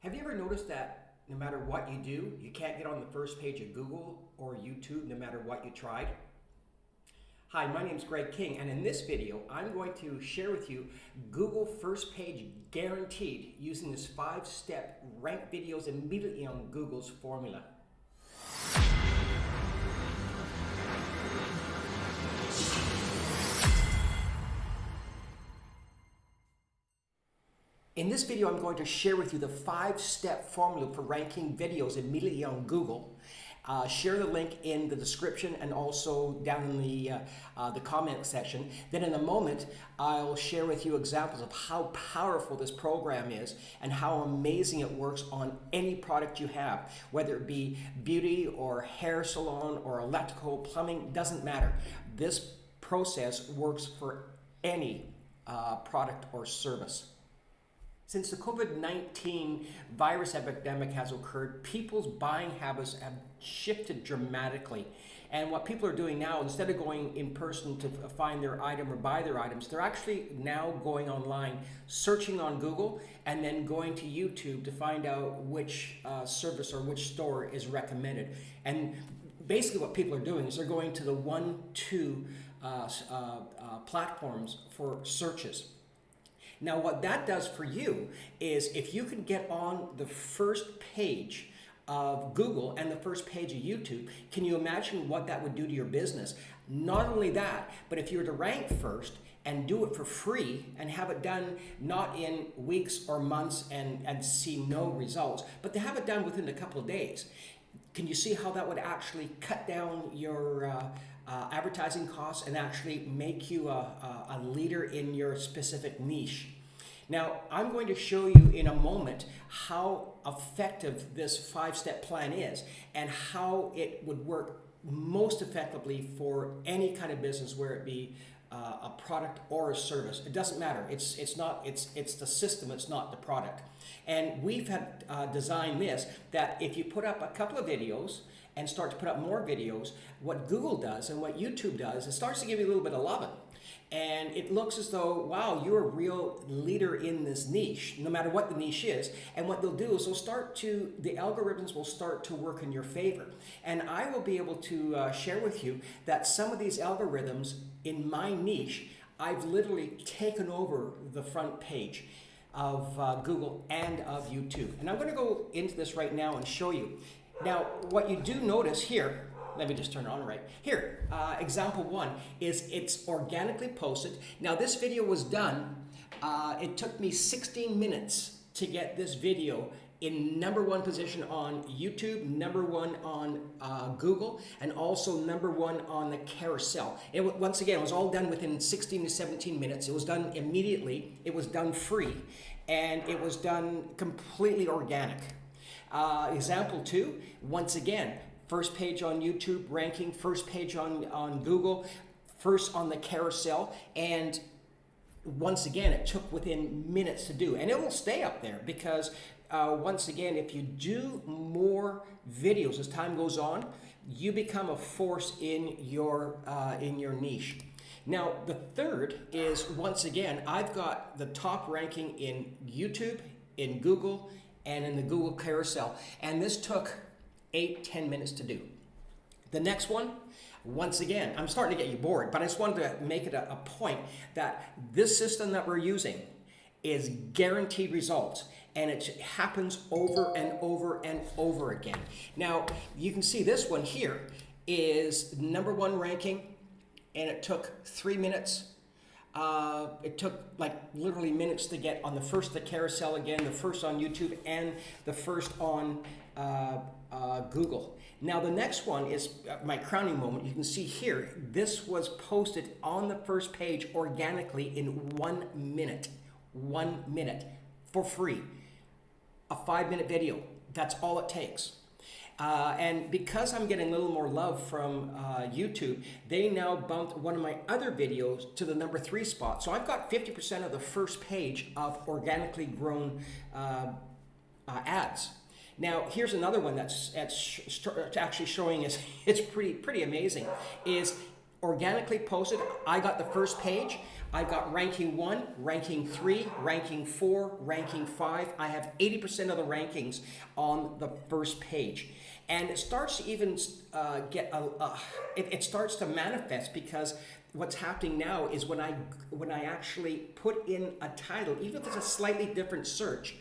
Have you ever noticed that no matter what you do, you can't get on the first page of Google or YouTube no matter what you tried? Hi, my name is Greg King, and in this video, I'm going to share with you Google First Page Guaranteed using this 5-step rank videos immediately on Google's formula. In this video, I'm going to share with you the 5-step formula for ranking videos immediately on Google. Share the link in the description and also down in the comment section. Then in a moment, I'll share with you examples of how powerful this program is and how amazing it works on any product you have, whether it be beauty or hair salon or electrical, plumbing, doesn't matter. This process works for any product or service. Since the COVID-19 virus epidemic has occurred, people's buying habits have shifted dramatically. And what people are doing now, instead of going in person to find their item or buy their items, they're actually now going online, searching on Google, and then going to YouTube to find out which service or which store is recommended. And basically what people are doing is they're going to the 1-2 platforms for searches. Now, what that does for you is if you can get on the first page of Google and the first page of YouTube, can you imagine what that would do to your business? Not only that, but if you were to rank first and do it for free and have it done not in weeks or months and see no results, but to have it done within a couple of days, can you see how that would actually cut down your advertising costs and actually make you a leader in your specific niche? Now, I'm going to show you in a moment how effective this 5-step plan is and how it would work most effectively for any kind of business, where it be a product or a service. It doesn't matter. It's the system, it's not the product. And we've had designed this that if you put up a couple of videos and start to put up more videos, what Google does and what YouTube does, it starts to give you a little bit of loving. And it looks as though, wow, you're a real leader in this niche, no matter what the niche is. And what they'll do is the algorithms will start to work in your favor. And I will be able to share with you that some of these algorithms in my niche, I've literally taken over the front page of Google and of YouTube. And I'm going to go into this right now and show you. Now, what you do notice here, let me just turn it on right here. Example 1 is it's organically posted. Now, this video was done. It took me 16 minutes to get this video in #1 position on YouTube, #1 on Google, and also #1 on the carousel. Once again, it was all done within 16 to 17 minutes. It was done immediately. It was done free, and it was done completely organic. Example 2, once again, first page on YouTube ranking, first page on Google, first on the carousel, and once again, it took within minutes to do. And it will stay up there because once again, if you do more videos as time goes on, you become a force in your niche. Now, the third is, once again, I've got the top ranking in YouTube, in Google, and in the Google carousel. And this took 8-10 minutes to do. The next one, once again, I'm starting to get you bored, but I just wanted to make it a point that this system that we're using is guaranteed results, and it happens over and over and over again. Now, you can see this one here is #1 ranking, and it took 3 minutes. It took like literally minutes to get on the first, the carousel again, the first on YouTube, and the first on Google. Now, the next one is my crowning moment. You can see here, this was posted on the first page organically in 1 minute. 1 minute for free. A 5-minute video. That's all it takes. And because I'm getting a little more love from YouTube, they now bumped one of my other videos to the #3 spot. So I've got 50% of the first page of organically grown ads. Now, here's another one that's actually showing us, it's pretty amazing, is organically posted. I got the first page. I got ranking 1, ranking 3, ranking 4, ranking 5. I have 80% of the rankings on the first page. And it starts to even it starts to manifest, because what's happening now is when I actually put in a title, even if it's a slightly different search,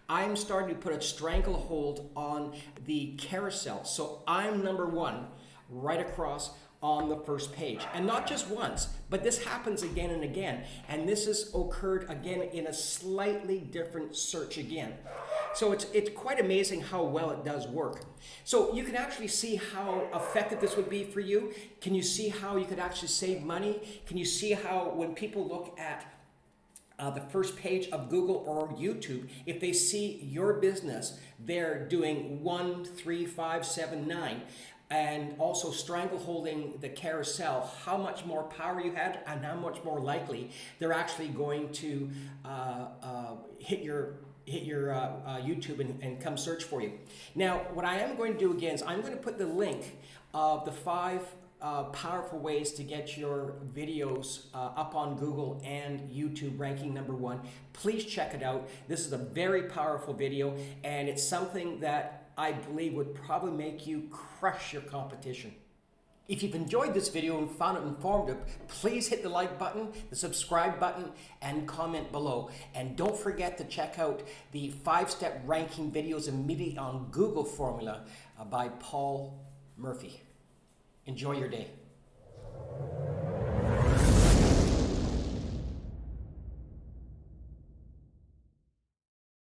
I'm starting to put a stranglehold on the carousel. So I'm number 1 right across on the first page. And not just once, but this happens again and again. And this has occurred again in a slightly different search again. So it's quite amazing how well it does work. So you can actually see how effective this would be for you. Can you see how you could actually save money? Can you see how when people look at the first page of Google or YouTube, if they see your business, they're doing 1, 3, 5, 7, 9, and also strangleholding the carousel, how much more power you had and how much more likely they're actually going to hit your YouTube and come search for you. Now, what I am going to do again is I'm going to put the link of the 5 powerful ways to get your videos up on Google and YouTube ranking number 1. Please check it out. This is a very powerful video, and it's something that I believe would probably make you crush your competition. If you've enjoyed this video and found it informative, please hit the like button, the subscribe button, and comment below. And don't forget to check out the 5-step ranking videos immediately on Google formula by Paul Murphy. Enjoy your day.